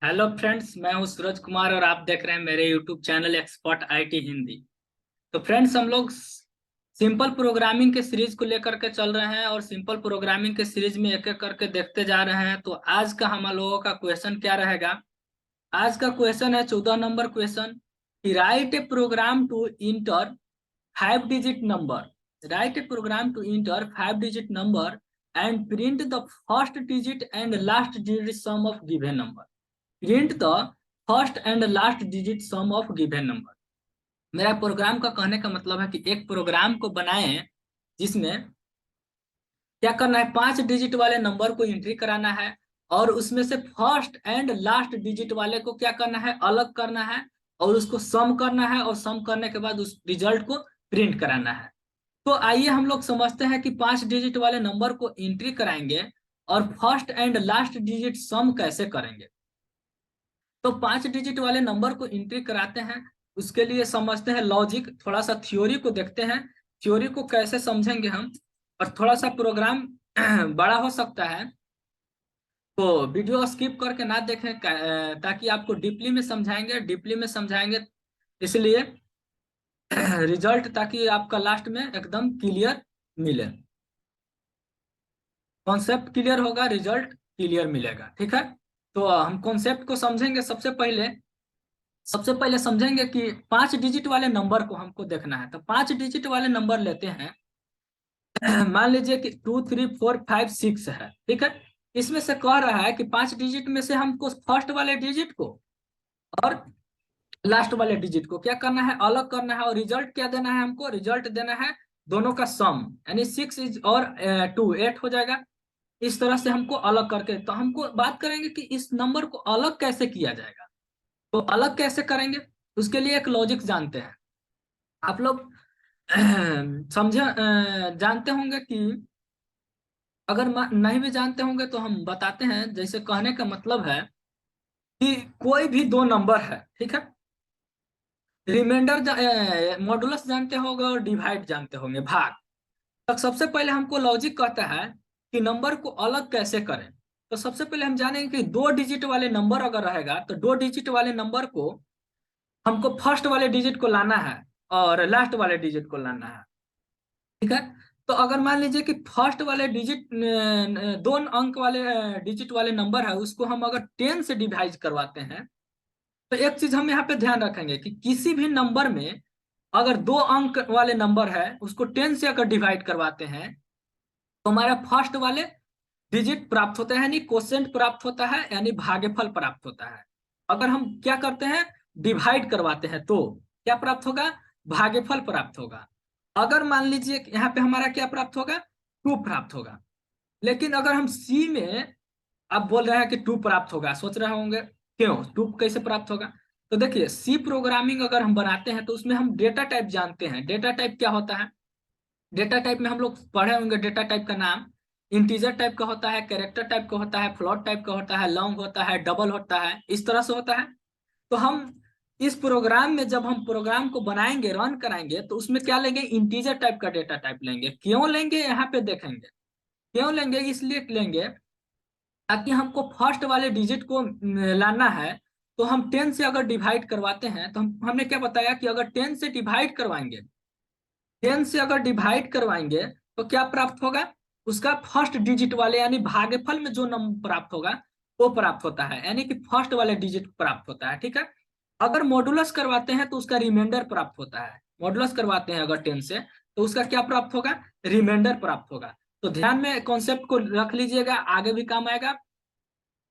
Hello friends, मैं हूं सूरज कुमार और आप देख रहे हैं मेरे YouTube channel expert IT Hindi. तो फ्रेंड्स, हम लोग सिंपल प्रोग्रामिंग के सीरीज को लेकर के चल रहे हैं और सिंपल प्रोग्रामिंग के सीरीज में एक एक करके देखते जा रहे हैं। तो आज का हम लोगों का क्वेश्चन क्या रहेगा? आज का क्वेश्चन है 14 नंबर क्वेश्चन कि write a program to enter 5 digit number. Write a program to enter 5 digit number and print the first digit and last digit sum of given number. Print the first and last digit sum of given number. मेरा program का कहने का मतलब है कि एक programme को बनाएं जिसमें क्या करना है, 5 डिजिट वाले नंबर को एंट्री कराना है और उसमें से फर्स्ट एंड लास्ट डिजिट वाले को क्या करना है, अलग करना है और उसको सम करना है और सम करने के बाद उस रिजल्ट को प्रिंट कराना है। तो आइए हम लोग समझते हैं कि 5 डिजिट वाले नंबर को एंट्री कराएंगे और फर्स्ट एंड लास्ट डिजिट सम कैसे करेंगे। तो 5 डिजिट वाले नंबर को एंट्री कराते हैं, उसके लिए समझते हैं लॉजिक, थोड़ा सा थ्योरी को देखते हैं। थ्योरी को कैसे समझेंगे हम, और थोड़ा सा प्रोग्राम बड़ा हो सकता है तो वीडियो स्किप करके ना देखें ताकि आपको डीपली में समझाएंगे, डीपली में समझाएंगे इसलिए रिजल्ट, ताकि आपका लास्ट में एकदम क्लियर मिले। कॉन्सेप्ट क्लियर होगा, रिजल्ट क्लियर मिलेगा। ठीक है, तो हम कॉन्सेप्ट को समझेंगे। सबसे पहले समझेंगे कि 5 डिजिट वाले नंबर को हमको देखना है। तो 5 डिजिट वाले नंबर लेते हैं मान लीजिए कि 2 3 4 5 6 है। ठीक है, इसमें से कह रहा है कि 5 डिजिट में से हमको फर्स्ट वाले डिजिट को और लास्ट वाले डिजिट को क्या करना है, अलग करना है। और रिजल्ट क्या देना है, हमको रिजल्ट देना है दोनों का सम, यानी 6 इज और 2 8 हो जाएगा। इस तरह से हमको अलग करके, तो हमको बात करेंगे कि इस नंबर को अलग कैसे किया जाएगा। तो अलग कैसे करेंगे, उसके लिए एक लॉजिक जानते हैं आप लोग। समझे, जानते होंगे कि अगर नहीं भी जानते होंगे तो हम बताते हैं। जैसे कहने का मतलब है कि कोई भी दो नंबर है, ठीक है, रिमाइंडर मॉडुलस जानते होंगे और डिवाइड जानते होंगे, भाग। तो सबसे पहले हमको लॉजिक कहता है कि नंबर को अलग कैसे करें। तो सबसे पहले हम जानेंगे कि 2 डिजिट वाले नंबर अगर रहेगा तो 2 डिजिट वाले नंबर को हमको फर्स्ट वाले डिजिट को लाना है और लास्ट वाले डिजिट को लाना है। ठीक है, तो अगर मान लीजिए कि फर्स्ट वाले डिजिट, 2 अंक वाले डिजिट वाले नंबर है, उसको हम अगर 10 से डिवाइड करवाते हैं, तो एक चीज हम यहाँ पे ध्यान रखेंगे कि किसी भी नंबर में अगर 2 अंक वाले नंबर है उसको 10 से अगर डिवाइड करवाते हैं तो हमारा फर्स्ट वाले डिजिट प्राप्त होता है, यानी क्वोशिएंट प्राप्त होता है, यानी भागफल प्राप्त होता है। अगर हम क्या करते हैं, डिवाइड करवाते हैं, तो क्या प्राप्त होगा, भागफल प्राप्त होगा। अगर मान लीजिए यहाँ पे हमारा क्या प्राप्त होगा, 2 प्राप्त होगा। लेकिन अगर हम सी में, आप बोल रहे हैं कि 2 प्राप्त होगा, सोच रहे होंगे क्यों 2 कैसे प्राप्त होगा। तो देखिए, सी प्रोग्रामिंग अगर हम बनाते हैं तो उसमें हम डेटा टाइप जानते हैं। डेटा टाइप क्या होता है, डेटा टाइप में हम लोग पढ़े होंगे डेटा टाइप का नाम। इंटीजर टाइप का होता है, कैरेक्टर टाइप का होता है, फ्लोट टाइप का होता है, लॉन्ग होता है, डबल होता है, इस तरह से होता है। तो हम इस प्रोग्राम में जब हम प्रोग्राम को बनाएंगे, रन कराएंगे, तो उसमें क्या लेंगे, इंटीजर टाइप का डेटा टाइप लेंगे। क्यों लेंगे, यहाँ पे देखेंगे क्यों लेंगे। इसलिए लेंगे ताकि हमको फर्स्ट वाले डिजिट को लाना है। तो हम 10 से अगर डिवाइड करवाते हैं तो हमने क्या बताया कि अगर 10 से डिवाइड करवाएंगे, 10 से अगर डिवाइड करवाएंगे तो क्या प्राप्त होगा, उसका फर्स्ट डिजिट वाले यानी भागफल में जो नंबर प्राप्त होगा वो प्राप्त होता है, यानी कि फर्स्ट वाले डिजिट प्राप्त होता है। ठीक है, अगर मॉडुलस करवाते हैं तो उसका रिमाइंडर प्राप्त होता है। मॉडुलस करवाते हैं अगर 10 से तो उसका क्या प्राप्त होगा, रिमाइंडर प्राप्त होगा। तो ध्यान में कॉन्सेप्ट को रख लीजिएगा, आगे भी काम आएगा।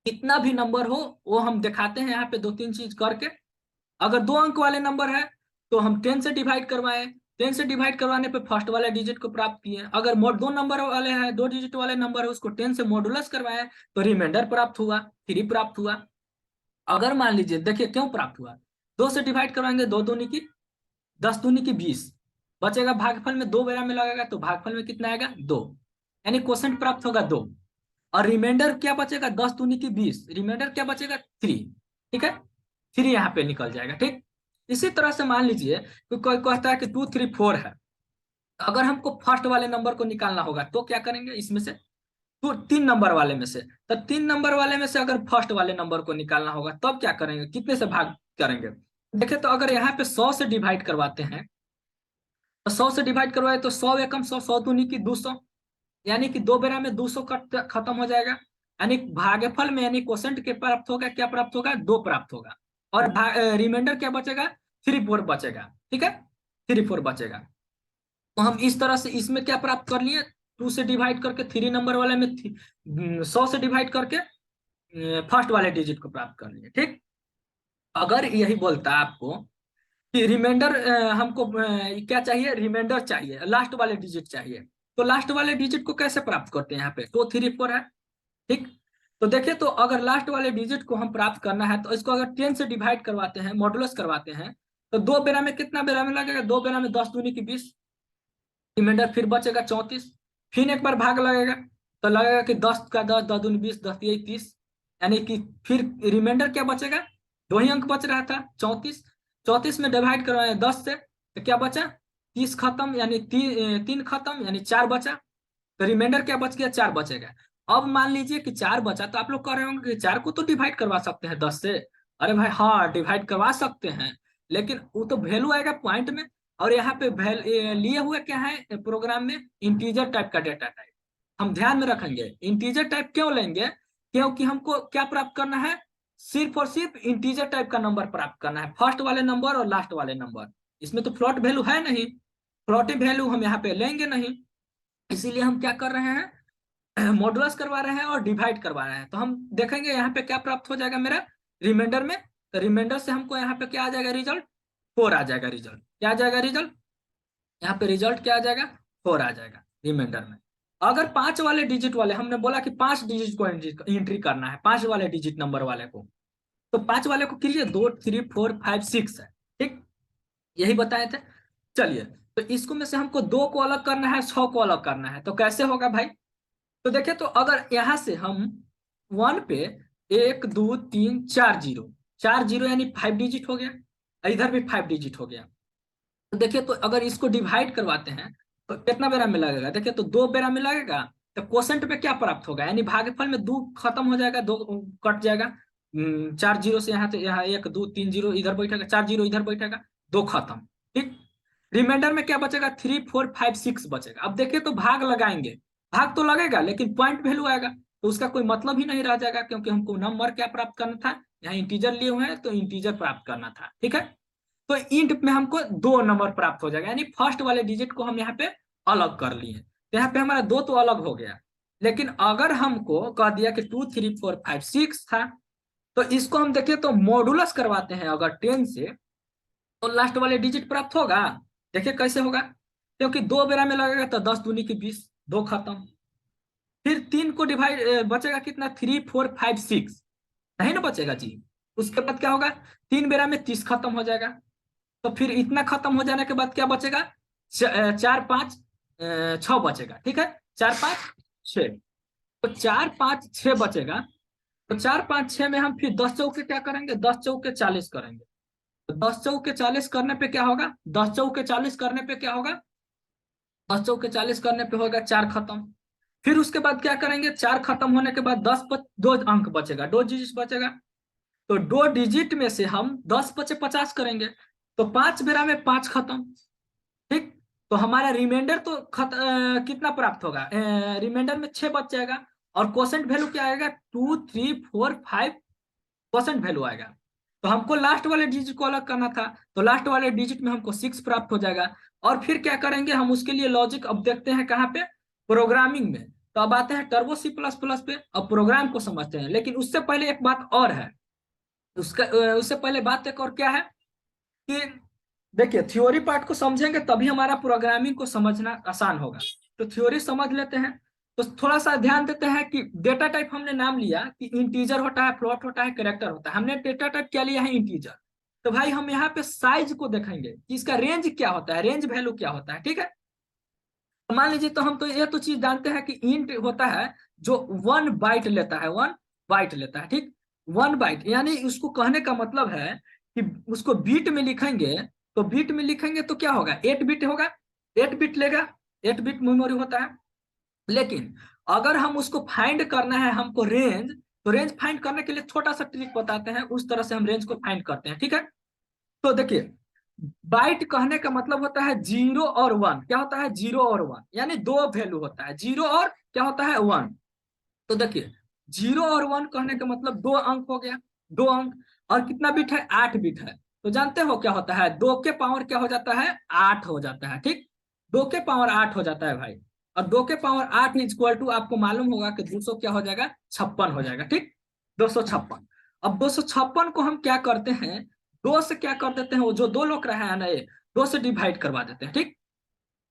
कितना भी नंबर हो वो हम दिखाते हैं यहाँ पे 2 3 चीज करके। अगर 2 अंक वाले नंबर है तो हम 10 से डिवाइड करवाएं, 10 से डिवाइड करवाने पे फर्स्ट वाले डिजिट को प्राप्त किए। अगर मोड 2 नंबर वाले हैं, 2 डिजिट वाले नंबर है, उसको 10 से मॉडुलस करवाएं तो रिमाइंडर प्राप्त हुआ, 3 प्राप्त हुआ। अगर मान लीजिए, देखिए क्यों प्राप्त हुआ, 2 से डिवाइड करवाएंगे, 2 दूनी की 10 दूनी की 20 बचेगा। भागफल में 2 बेरा में लगेगा तो भागफल में कितना आएगा, 2, यानी क्वोशिएंट प्राप्त होगा 2। और रिमाइंडर क्या बचेगा, 10 दूनी की 20, रिमाइंडर क्या बचेगा, 3। ठीक है, 3 यहाँ पे निकल जाएगा। ठीक, इसी तरह से मान लीजिए कि कोई कहता है कि 2 3 4 है। अगर हमको फर्स्ट वाले नंबर को निकालना होगा तो क्या करेंगे, इसमें से तो 3 नंबर वाले में से, तो 3 नंबर वाले में से अगर फर्स्ट वाले नंबर को निकालना होगा तब क्या करेंगे, कितने से भाग करेंगे। देखिए तो अगर यहाँ पे 100 से डिवाइड करवाते हैं, तो 100 से डिवाइड करवाए तो 100 एकम 100, 100 दूनी की 200, यानी कि 2 बेरा में 200 कट खत्म हो जाएगा। यानी भागफल में यानी क्वोशंट के प्राप्त होगा, क्या प्राप्त होगा, 2 प्राप्त होगा। और रिमाइंडर क्या बचेगा, 3 4 बचेगा। ठीक है, 3 4 बचेगा। तो हम इस तरह से इसमें क्या प्राप्त कर लिए, 2 से डिवाइड करके, 3 नंबर वाले में 100 से डिवाइड करके फर्स्ट वाले डिजिट को प्राप्त कर लिए। ठीक, अगर यही बोलता है आपको कि रिमाइंडर हमको क्या चाहिए, रिमाइंडर चाहिए, लास्ट वाले डिजिट चाहिए, तो लास्ट वाले डिजिट को कैसे प्राप्त करते हैं, यहाँ पे 2 3 4 है। ठीक, तो देखिए तो अगर लास्ट वाले डिजिट को हम प्राप्त करना है तो इसको अगर 10 से डिवाइड करवाते हैं, मॉडुलस करवाते हैं, तो 2 बेरा में कितना बेरा में लगेगा, 2 बेरा में 10 दूनी की 20, रिमाइंडर फिर बचेगा 34। फिर एक बार भाग लगेगा तो लगेगा कि 10 का 10, 10 दूनी 20, 10 यही 30, यानी कि फिर रिमाइंडर क्या बचेगा, 2 ही अंक बच रहा था 34। 34 में डिवाइड करवाए 10 से तो क्या बचा, 30 खत्म, यानी 3 खत्म, यानी 4 बचा। तो रिमाइंडर क्या बच गया, 4 बचेगा। अब मान लीजिए कि 4 बचा, तो आप लोग कह रहे होंगे कि 4 को तो डिवाइड करवा सकते हैं 10 से। अरे भाई हाँ, डिवाइड करवा सकते हैं, लेकिन वो तो वैल्यू आएगा पॉइंट में। और यहाँ पे लिए हुए क्या है प्रोग्राम में, इंटीजर टाइप का डेटा टाइप। हम ध्यान में रखेंगे इंटीजर टाइप क्यों लेंगे, क्योंकि हमको क्या प्राप्त करना है, सिर्फ और सिर्फ इंटीजर टाइप का नंबर प्राप्त करना है, फर्स्ट वाले नंबर और लास्ट वाले नंबर। इसमें तो फ्लोट वैल्यू है नहीं, फ्लोटिंग वैल्यू हम यहाँ पे लेंगे नहीं। इसीलिए हम क्या कर रहे हैं, मॉडुलस करवा रहे हैं और डिवाइड करवा रहे हैं। तो हम देखेंगे यहाँ पे क्या प्राप्त हो जाएगा मेरा रिमाइंडर में। तो रिमाइंडर से हमको यहाँ पे क्या आ जाएगा, रिजल्ट 4 आ जाएगा। रिजल्ट क्या आ जाएगा, रिजल्ट यहाँ पे रिजल्ट क्या आ जाएगा, 4 आ जाएगा रिमाइंडर में। अगर 5 वाले डिजिट वाले, हमने बोला कि 5 डिजिट को एंट्री करना है, 5 वाले डिजिट नंबर वाले को, तो 5 वाले को कीजिए 2 3 4 5 6 है। ठीक, यही बताए थे। चलिए, तो इसको में से हमको 2 को अलग करना है, 6 को अलग करना है, तो कैसे होगा भाई। तो देखिए तो अगर यहां से हम 1 पे 1 2 3 4 जीरो, 4 जीरो यानी 5 डिजिट हो गया, इधर भी 5 डिजिट हो गया। तो देखिए तो अगर इसको डिवाइड करवाते हैं तो कितना बेरा में लगेगा, देखिए तो 2 बेरा में लगेगा। तो क्वोशंट पे क्या प्राप्त होगा, यानी भागफल में 2 खत्म हो जाएगा, 2 कट जाएगा। 4 जीरो से यहाँ, तो यहाँ 1 2 3 जीरो इधर बैठेगा, 4 जीरो इधर बैठेगा, 2 खत्म। ठीक, रिमाइंडर में क्या बचेगा, 3 4 5 6 बचेगा। अब देखिए तो भाग लगाएंगे, भाग तो लगेगा लेकिन पॉइंट वैल्यू आएगा, तो उसका कोई मतलब ही नहीं रह जाएगा, क्योंकि हमको नंबर क्या प्राप्त करना था, यहाँ इंटीजर लिए हुए हैं तो इंटीजर प्राप्त करना था। ठीक है, तो इंट में हमको 2 नंबर प्राप्त हो जाएगा, यानी फर्स्ट वाले डिजिट को हम यहाँ पे अलग कर लिए, तो यहाँ पे हमारा 2 तो अलग हो गया। लेकिन अगर हमको कह दिया कि 2 3 4 5 6 था, तो इसको हम देखें तो मॉडुलस करवाते हैं अगर 10 से, तो लास्ट वाले डिजिट प्राप्त होगा। देखिए कैसे होगा, क्योंकि 2 बेरा में लगेगा तो 10 दूनी की 20, 2 खत्म। फिर 3 को डिवाइड बचेगा कितना, 3 4 5 6, नहीं ना बचेगा जी। उसके बाद क्या होगा, 3 बेरा में 30 खत्म हो जाएगा। तो फिर इतना खत्म हो जाने के बाद क्या बचेगा, 4 5 6 बचेगा। ठीक है, 4 5 6, तो 4 5 6 बचेगा। तो 4 5 6 में हम फिर 10 चौके क्या करेंगे, 10 चौके 40 करेंगे। तो 10 चौके 40 करने पे क्या होगा, 10 चौके 40 करने पे क्या होगा, 10 चौके 40 करने पे होगा 4 खत्म। फिर उसके बाद क्या करेंगे, 4 खत्म होने के बाद 2 अंक बचेगा, 2 डिजिट बचेगा। तो 2 डिजिट में से हम 10 × 50 करेंगे, तो 5 बेरा में 5 खत्म। ठीक, तो हमारा रिमाइंडर तो कितना प्राप्त होगा, रिमाइंडर में 6 बच जाएगा। और क्वोशंट वैल्यू क्या आएगा, 2 3 4 5 क्वोशंट वैल्यू आएगा। तो हमको लास्ट वाले डिजिट को अलग करना था, तो लास्ट वाले डिजिट में हमको 6 प्राप्त हो जाएगा। और फिर क्या करेंगे हम उसके लिए लॉजिक, अब देखते हैं कहाँ पे, प्रोग्रामिंग में। तो अब आते हैं टर्बो C++ पे, अब प्रोग्राम को समझते हैं। लेकिन उससे पहले एक बात और है, उसका उससे पहले बात एक और क्या है कि देखिए थ्योरी पार्ट को समझेंगे तभी हमारा प्रोग्रामिंग को समझना आसान होगा। तो थ्योरी समझ लेते हैं। तो थोड़ा सा ध्यान देते हैं कि डेटा टाइप हमने नाम लिया कि इंटीजर होता है, फ्लोट होता है, कैरेक्टर होता है। हमने डेटा टाइप क्या लिया है, इंटीजर। तो भाई हम यहाँ पे साइज को देखेंगे कि इसका रेंज क्या होता है, रेंज वैल्यू क्या होता है। ठीक है, तो मान लीजिए तो हम तो ये तो चीज जानते हैं कि इंट होता है जो 1 बाइट लेता है, 1 बाइट लेता है। ठीक, 1 बाइट यानी उसको कहने का मतलब है कि उसको बीट में लिखेंगे, तो बीट में लिखेंगे तो क्या होगा, 8 बिट होगा, 8 बिट लेगा, 8 बिट मेमोरी होता है। लेकिन अगर हम उसको फाइंड करना है हमको रेंज, तो रेंज फाइंड करने के लिए छोटा सा ट्रिक बताते हैं, उस तरह से हम रेंज को फाइंड करते हैं, ठीक है। तो देखिए, बाइट कहने का मतलब होता है 0 और 1। क्या होता है? 0 और 1, यानी दो वैल्यू होता है, 0 और क्या होता है? 1। तो देखिए, 0 और 1 कहने का मतलब दो अंक हो गया, दो अंक। और कितना बिट है? 8 बिट है। तो जानते हो क्या होता है? 2 के पावर क्या हो जाता है? 8 हो जाता है, ठीक। 2 के पावर 8 हो जाता है भाई। और 2 के पावर 8 इज इक्वल टू, आपको मालूम होगा कि 200 क्या हो जाएगा? 56 हो जाएगा, ठीक। 256। अब 256 को हम क्या करते हैं? दो से क्या कर देते हैं? वो जो दो लोग रहा है ना, ये दो से डिवाइड करवा देते हैं, ठीक।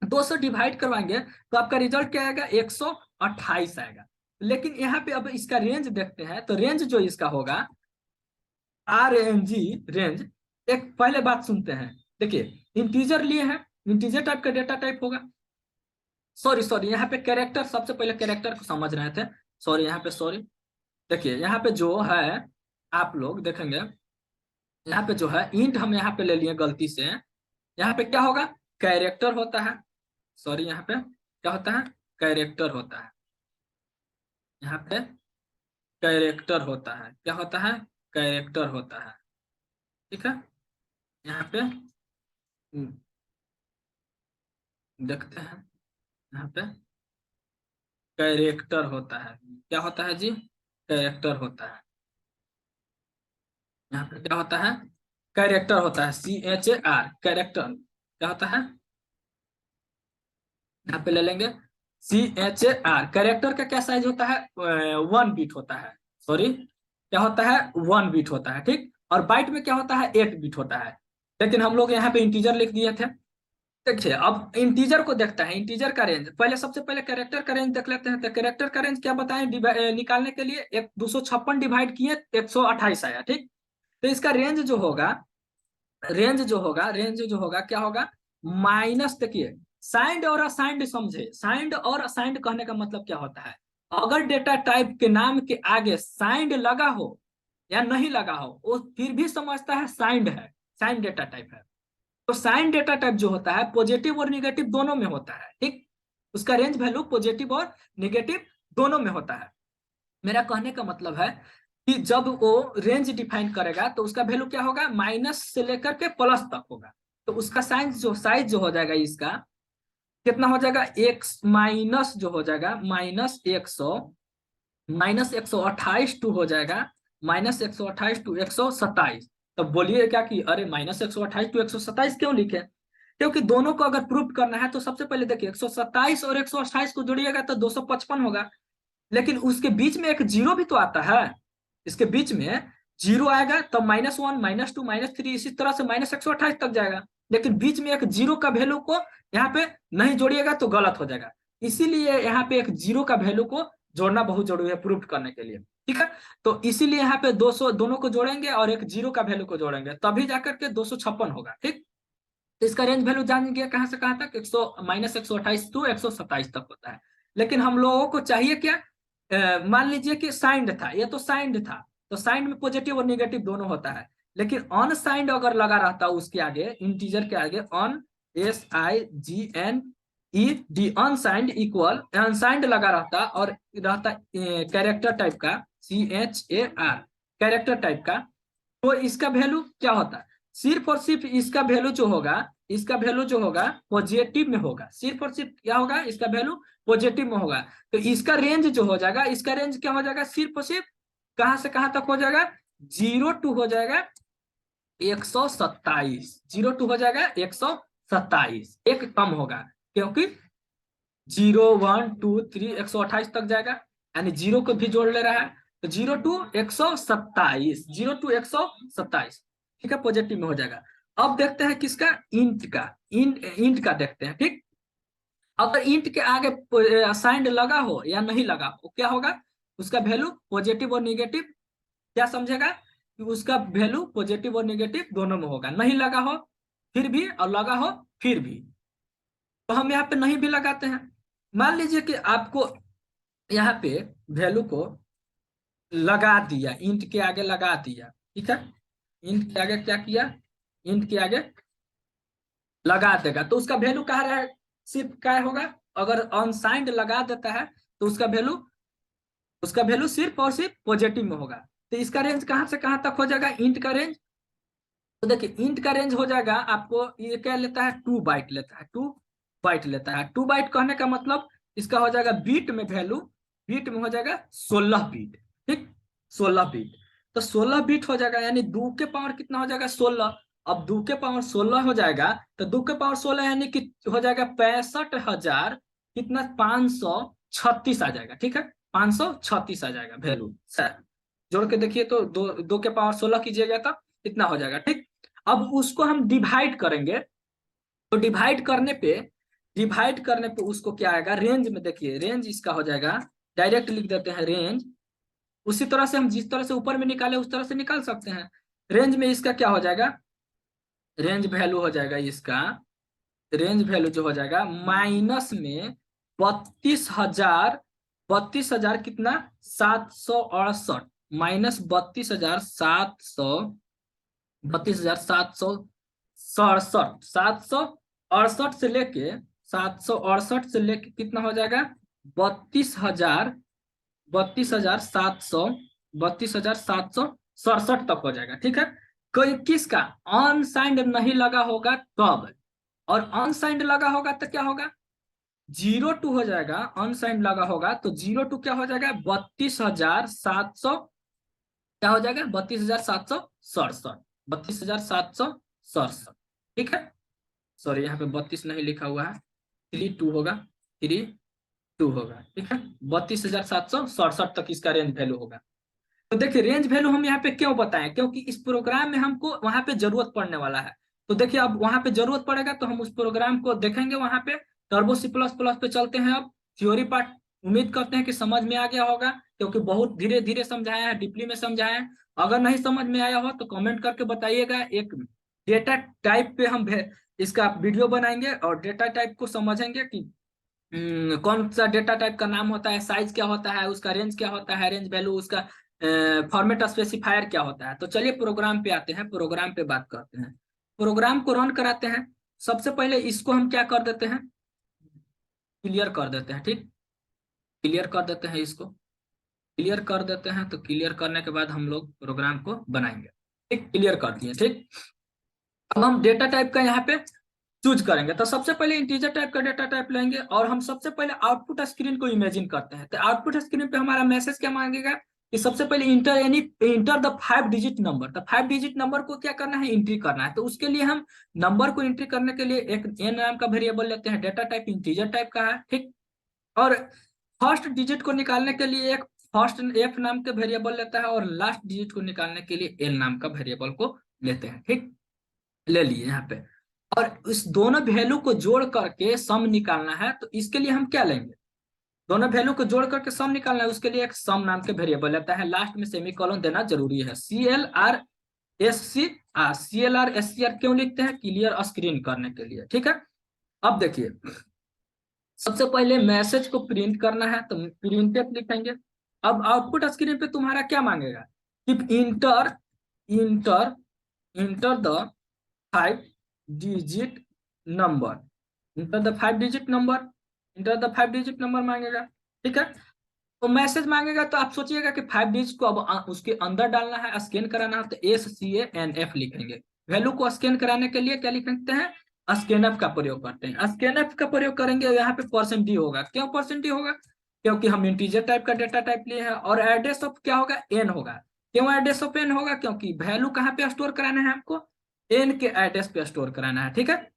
200 डिवाइड करवाएंगे तो आपका रिजल्ट क्या आएगा? 128 आएगा। लेकिन यहाँ पे अब इसका रेंज देखते हैं, तो रेंज जो इसका होगा, RNG रेंज, एक पहले बात सुनते हैं। देखिए, इंटीजर लिए हैं, इंटीजर टाइप का डेटा टाइप होगा। सॉरी सॉरी, यहाँ पे कैरेक्टर, सबसे पहले कैरेक्टर को समझ रहे थे। सॉरी, यहाँ पे सॉरी। देखिए यहाँ पे जो है, आप लोग देखेंगे, यहाँ पे जो है इंट हम यहाँ पे ले लिए गलती से। यहाँ पे क्या होगा? कैरेक्टर होता है। सॉरी, यहाँ पे क्या होता है? कैरेक्टर होता है। यहाँ पे कैरेक्टर होता है। क्या होता है? कैरेक्टर होता है, ठीक है। यहाँ पे देखते हैं, यहाँ पे कैरेक्टर होता है। क्या होता है जी? कैरेक्टर होता है। यहाँ पे क्या होता है? कैरेक्टर होता है, CHAR, कैरेक्टर। क्या होता है? यहाँ पे ले लेंगे CHAR। कैरेक्टर का क्या साइज होता है? 1 बिट होता है। सॉरी, क्या होता है? 1 बिट होता है, ठीक। और बाइट में क्या होता है? 8 बिट होता है। लेकिन हम लोग यहाँ पे इंटीजर लिख दिए थे। देखिए, अब इंटीजर को देखता है, इंटीजर का रेंज। पहले सबसे पहले कैरेक्टर का रेंज देख लेते हैं। तो कैरेक्टर का रेंज क्या बताएं? निकालने के लिए एक 256 डिवाइड किए, 128 आया, ठीक। तो इसका रेंज जो होगा, रेंज जो होगा क्या होगा? माइनस, देखिए, साइंड और असाइंड समझे। साइंड और असाइंड कहने का मतलब क्या होता है? अगर डेटा टाइप के नाम के आगे साइंड लगा हो या नहीं लगा हो, वो फिर भी समझता है साइंड है, साइंड डेटा टाइप है। तो साइन डेटा टाइप जो होता है, पॉजिटिव और निगेटिव दोनों में होता है, ठीक। उसका रेंज वैल्यू पॉजिटिव और निगेटिव दोनों में होता है। मेरा कहने का मतलब है कि जब वो रेंज डिफाइन करेगा तो उसका वैल्यू क्या होगा? माइनस से लेकर के प्लस तक होगा। तो उसका साइज जो हो जाएगा इसका, कितना हो जाएगा? एक्स माइनस जो हो जाएगा, -128 टू हो जाएगा, -128 टू 127। तब बोलिए क्या कि अरे -128 टू 127 क्यों लिखे? क्योंकि दोनों को अगर प्रूफ करना है तो सबसे पहले देखिए, 127 और 128 को जोड़िएगा तो 255 होगा। लेकिन उसके बीच में एक जीरो भी तो आता है। इसके बीच में जीरो आएगा तब -1, -2, -3, इसी तरह से -128 तक जाएगा। लेकिन बीच में एक जीरो का वैल्यू को यहाँ पे नहीं जोड़िएगा तो गलत हो जाएगा। इसीलिए यहाँ पे एक जीरो का वैल्यू को जोड़ना बहुत जरूरी है प्रूफ करने के लिए, ठीक है। तो इसीलिए यहाँ पे 200 दोनों को जोड़ेंगे और एक जीरो का वैल्यू को जोड़ेंगे, तभी जाकर के 256 होगा, ठीक। तो इसका रेंज वैल्यू जान गया कहां से कहां तक? 128 टू 127 तक होता है। लेकिन हम लोगों को चाहिए क्या? मान लीजिए कि साइंड था, ये तो साइंड था, तो साइंड में पॉजिटिव और नेगेटिव दोनों होता है। लेकिन अनसाइंड अगर लगा रहता उसके आगे, इंटीजर के आगे, अन, SIGNED, अनसाइंड इक्वल, अनसाइंड लगा रहता और रहता कैरेक्टर टाइप का, CHAR, कैरेक्टर टाइप का, तो इसका वैल्यू क्या होता है? सिर्फ और सिर्फ इसका वैल्यू जो होगा, इसका वैल्यू जो होगा पॉजिटिव में होगा। सिर्फ और सिर्फ क्या होगा? इसका वैल्यू पॉजिटिव में होगा। तो इसका रेंज जो हो जाएगा, इसका रेंज क्या हो जाएगा? सिर्फ और सिर्फ कहां से कहां तक हो जाएगा? 0 टू हो जाएगा 127। 0 टू हो जाएगा 127, एक कम होगा, क्योंकि 0, 1, 2, 3, 128 तक जाएगा, यानी जीरो को भी जोड़ ले रहा है। तो 0 टू 127, 0 टू 127, ठीक है, पॉजिटिव में हो जाएगा। अब देखते हैं किसका? इंट का। इंट का देखते हैं, ठीक। अगर इंट के आगे साइंड लगा हो या नहीं लगा हो, क्या होगा? उसका वैल्यू पॉजिटिव और निगेटिव, क्या समझेगा? कि उसका वैल्यू पॉजिटिव और निगेटिव दोनों में होगा। नहीं लगा हो फिर भी, और लगा हो फिर भी। तो हम यहाँ पे नहीं भी लगाते हैं। मान लीजिए कि आपको यहाँ पे वैल्यू को लगा दिया, इंट के आगे लगा दिया, ठीक है। इंट के आगे क्या किया? इंट के आगे लगा देगा तो उसका वैल्यू कहाँ रहे? सिर्फ क्या होगा? अगर अनसाइंड लगा देता है तो उसका वैल्यू सिर्फ और सिर्फ पॉजिटिव में होगा। तो इसका रेंज कहाँ से कहाँ तक हो जाएगा इंट का रेंज? तो देखिए इंट का रेंज हो जाएगा आपको, ये क्या लेता है 2 बाइट लेता है, 2 बाइट लेता है। 2 बाइट कहने का मतलब इसका हो जाएगा बीट में वैल्यू, बीट में हो जाएगा 16 बीट। ठीक, 16 बीट। तो 16 बीट हो जाएगा, यानी 2 के पावर कितना हो जाएगा 16। अब 2 के पावर 16 हो जाएगा तो 2 के पावर 16 यानी कि हो जाएगा 65,000 कितना 536 आ जाएगा। ठीक है, 536 आ जाएगा वैल्यू सर। जोड़ के देखिए तो 2 के पावर 16 कीजिएगा तो इतना हो जाएगा। ठीक, अब उसको हम डिवाइड करेंगे तो डिवाइड करने पे उसको क्या आएगा रेंज में, देखिए रेंज इसका हो जाएगा, डायरेक्ट लिख देते हैं रेंज। उसी तरह से हम जिस तरह से ऊपर में निकाले उस तरह से निकाल सकते हैं। रेंज में इसका क्या हो जाएगा, रेंज वैल्यू हो जाएगा इसका, रेंज वैल्यू जो हो जाएगा माइनस में 32,000, 32,000 कितना 768, माइनस 32,700 768 से लेके कितना हो जाएगा 32,000, 32,700, 32,767 तक हो जाएगा। ठीक है, कोई किसका अनसाइंड नहीं लगा होगा तब, और अनसाइंड लगा होगा तो क्या होगा 02 हो जाएगा। अनसाइंड लगा होगा तो 02 क्या हो जाएगा 32,700, क्या हो जाएगा 32,767, 32,767। ठीक है, सॉरी यहाँ पे 32 नहीं लिखा हुआ है, 32 होगा, 32 होगा। ठीक है, 32,767 तक इसका रेंज वैल्यू होगा। तो देखिए रेंज वैल्यू हम यहाँ पे क्यों बताएं, क्योंकि इस प्रोग्राम में हमको वहां पे जरूरत पड़ने वाला है। तो देखिए अब वहां पे जरूरत पड़ेगा तो हम उस प्रोग्राम को देखेंगे वहां पे। टर्बो सी प्लस प्लस पे चलते हैं अब। थ्योरी पार्ट उम्मीद करते हैं कि समझ में आ गया होगा, क्योंकि बहुत धीरे धीरे समझाया है, डीपली में समझाया है। अगर नहीं समझ में आया हो तो कमेंट करके बताइएगा। एक डेटा टाइप पे हम इसका वीडियो बनाएंगे और डेटा टाइप को समझेंगे कि कौन सा डेटा टाइप का नाम होता है, साइज क्या होता है, उसका रेंज क्या होता है, रेंज वैल्यू, उसका फॉर्मेट स्पेसिफायर क्या होता है। तो चलिए प्रोग्राम पे आते हैं, प्रोग्राम पे बात करते हैं, प्रोग्राम को रन कराते हैं। सबसे पहले इसको हम क्या कर देते हैं, क्लियर कर देते हैं। ठीक, क्लियर कर देते हैं, इसको क्लियर कर देते हैं। तो क्लियर करने के बाद हम लोग प्रोग्राम को बनाएंगे। ठीक, क्लियर कर दिए। ठीक, अब हम डेटा टाइप का यहाँ पे चूज करेंगे। तो सबसे पहले इंटीजर टाइप का डेटा टाइप लेंगे और हम सबसे पहले आउटपुट स्क्रीन को इमेजिन करते हैं। तो आउटपुट स्क्रीन पे हमारा मैसेज क्या मांगेगा कि सबसे पहले इंटर द 5 डिजिट नंबर। तो 5 डिजिट नंबर को क्या करना है, एंट्री करना है। तो उसके लिए हम नंबर को एंट्री करने के लिए एक एन नाम का वेरिएबल लेते हैं, डेटा टाइप इंटीजर टाइप का है। ठीक, और फर्स्ट डिजिट को निकालने के लिए एक फर्स्ट एफ नाम के वेरिएबल लेता है और लास्ट डिजिट को निकालने के लिए एल नाम का वेरिएबल को लेते हैं। ठीक, ले लिए यहाँ पे। और इस दोनों वैल्यू को जोड़ करके सम निकालना है। तो इसके लिए हम क्या लेंगे, दोनों वैल्यू को जोड़ करके सम निकालना है। उसके लिए एक सम नाम के वेरिएबल लेता है, लास्ट में सेमीकोलन देना जरूरी है। CLRSCR क्यों लिखते हैं, क्लियर स्क्रीन करने के लिए। ठीक है, अब देखिए सबसे पहले मैसेज को प्रिंट करना है तो प्रिंटफ लिखेंगे। अब आउटपुट स्क्रीन पे तुम्हारा क्या मांगेगा कि inter inter enter the 5 digit number, enter the 5 digit number, enter the 5 digit number मांगेगा। ठीक है, तो मैसेज मांगेगा तो आप सोचिएगा कि 5 डिजिट को अब उसके अंदर डालना है, स्कैन कराना है। तो SCANF लिखेंगे। वैल्यू को स्कैन कराने के लिए क्या लिखते हैं, स्कैनएफ का प्रयोग करते हैं। स्कैनएफ का प्रयोग करेंगे, यहाँ पे %d होगा। क्यों %d होगा, क्योंकि हम इंटीजर टाइप का डेटा टाइप लिए हैं। और एड्रेस ऑफ क्या होगा, n होगा। क्यों एड्रेस ऑफ n होगा, क्योंकि वैल्यू कहाँ पे स्टोर कराना है हमको, n के एड्रेस पे स्टोर कराना है। ठीक है,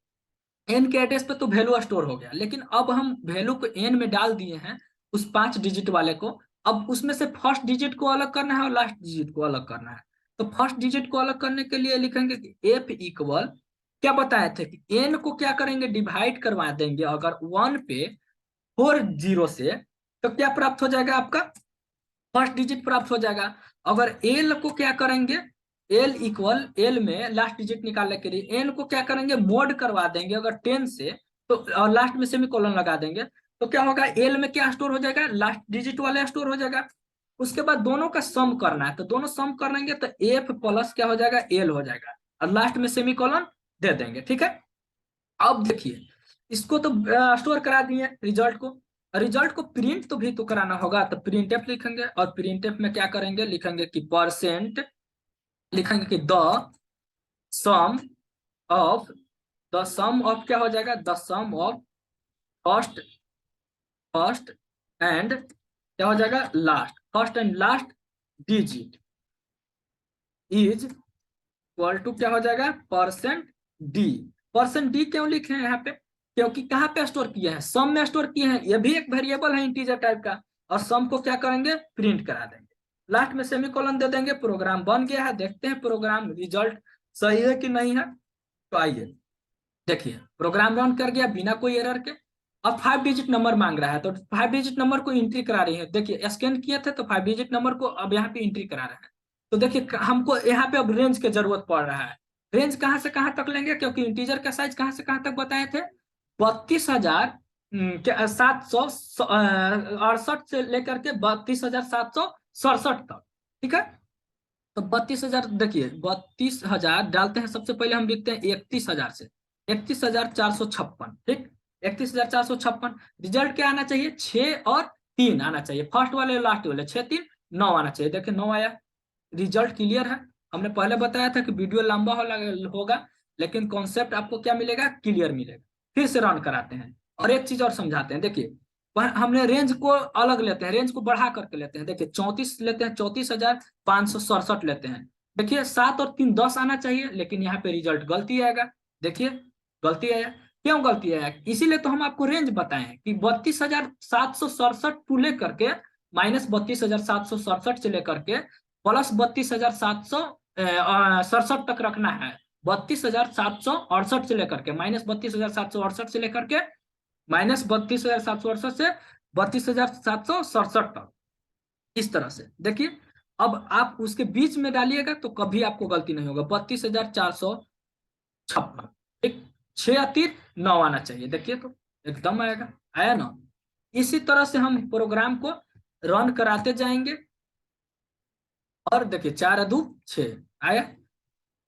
n के एड्रेस पे तो वैल्यू स्टोर हो गया, लेकिन अब हम वैल्यू को n में डाल दिए हैं उस 5 डिजिट वाले को। अब उसमें से फर्स्ट डिजिट को अलग करना है और लास्ट डिजिट को अलग करना है। तो फर्स्ट डिजिट को अलग करने के लिए लिखेंगे कि f इक्वल, क्या बताए थे कि n को क्या करेंगे डिवाइड करवा देंगे अगर 1 पे 4 जीरो से, तो क्या प्राप्त हो जाएगा आपका फर्स्ट डिजिट प्राप्त हो जाएगा। अगर एल को क्या करेंगे, एल इक्वल, एल में लास्ट डिजिट निकालने के लिए एन को क्या करेंगे मोड करवा देंगे अगर 10 से, तो और लास्ट में सेमीकोलन लगा देंगे। तो क्या होगा, एल में क्या स्टोर हो जाएगा, लास्ट डिजिट वाले स्टोर हो जाएगा। उसके बाद दोनों का सम करना है, तो दोनों सम करेंगे तो एफ प्लस क्या हो जाएगा, एल हो जाएगा, और लास्ट में सेमीकोलन दे देंगे। ठीक है, अब देखिए इसको तो स्टोर करा दिए रिजल्ट को। रिजल्ट को प्रिंट तो भी तो कराना होगा, तो प्रिंट एफ लिखेंगे और प्रिंट एफ में क्या करेंगे, लिखेंगे कि परसेंट, लिखेंगे कि sum of the sum of क्या हो जाएगा, the sum of first first and क्या हो जाएगा, last, first and last digit is equal to क्या हो जाएगा, परसेंट डी। परसेंट डी क्यों लिखे हैं यहाँ पे, क्योंकि कहाँ पे स्टोर किए हैं, सम में स्टोर किए हैं, ये भी एक वेरिएबल है इंटीजर टाइप का, और सम को क्या करेंगे, प्रिंट करा देंगे, लास्ट में सेमीकोलन दे देंगे, प्रोग्राम बन गया है। देखते हैं प्रोग्राम रिजल्ट सही है कि नहीं है। तो आइए देखिए, प्रोग्राम रन कर गया बिना कोई एरर के। अब 5 डिजिट नंबर मांग रहा है, तो 5 डिजिट नंबर को एंट्री करा रही है। देखिए स्कैन किए थे तो 5 डिजिट नंबर को अब यहाँ पे एंट्री करा रहा है। तो देखिए हमको यहाँ पे अब रेंज की जरूरत पड़ रहा है। रेंज कहाँ से कहाँ तक लेंगे, क्योंकि इंटीजर का साइज कहाँ से कहाँ तक बताए थे, 32,768 से लेकर के 32,767 तक। ठीक है, तो 32,000, देखिए 32,000 डालते हैं, सबसे पहले हम लिखते हैं 31,000 से 31,456। ठीक, 31,456। रिजल्ट क्या आना चाहिए, 6 और 3 आना चाहिए, फर्स्ट वाले लास्ट वाले, 6 3 9 आना चाहिए। देखिए 9 आया, रिजल्ट क्लियर है। हमने पहले बताया था कि वीडियो लंबा होगा, लेकिन कॉन्सेप्ट आपको क्या मिलेगा, क्लियर मिलेगा। फिर से रन कराते हैं और एक चीज और समझाते हैं। देखिए हमने रेंज को अलग लेते हैं, रेंज को बढ़ा करके लेते हैं। देखिए 34 लेते हैं, 34,567 लेते हैं। देखिए 7 और 3 10 आना चाहिए, लेकिन यहाँ पे रिजल्ट गलती आएगा। देखिए गलती आया, क्यों गलती आया, इसीलिए तो हम आपको रेंज बताएं कि 32,767 टू लेकर के माइनस 32,767 से लेकर के प्लस 32,767 तक रखना है। 32,768 से लेकर के माइनस 32,768 से लेकर के माइनस 32,768 से 32,767 तक, इस तरह से। देखिए अब आप उसके बीच में डालिएगा तो कभी आपको गलती नहीं होगा, 32,456। ठीक, 6 या 3 9 आना चाहिए। देखिए तो एकदम आएगा, आया ना। इसी तरह से हम प्रोग्राम को रन कराते जाएंगे और देखिए 4 या 2 6 आया।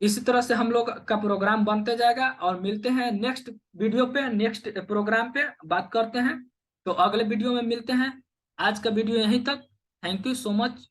इसी तरह से हम लोग का प्रोग्राम बनते जाएगा और मिलते हैं नेक्स्ट वीडियो पे, नेक्स्ट प्रोग्राम पे बात करते हैं। तो अगले वीडियो में मिलते हैं। आज का वीडियो यहीं तक। Thank you so much.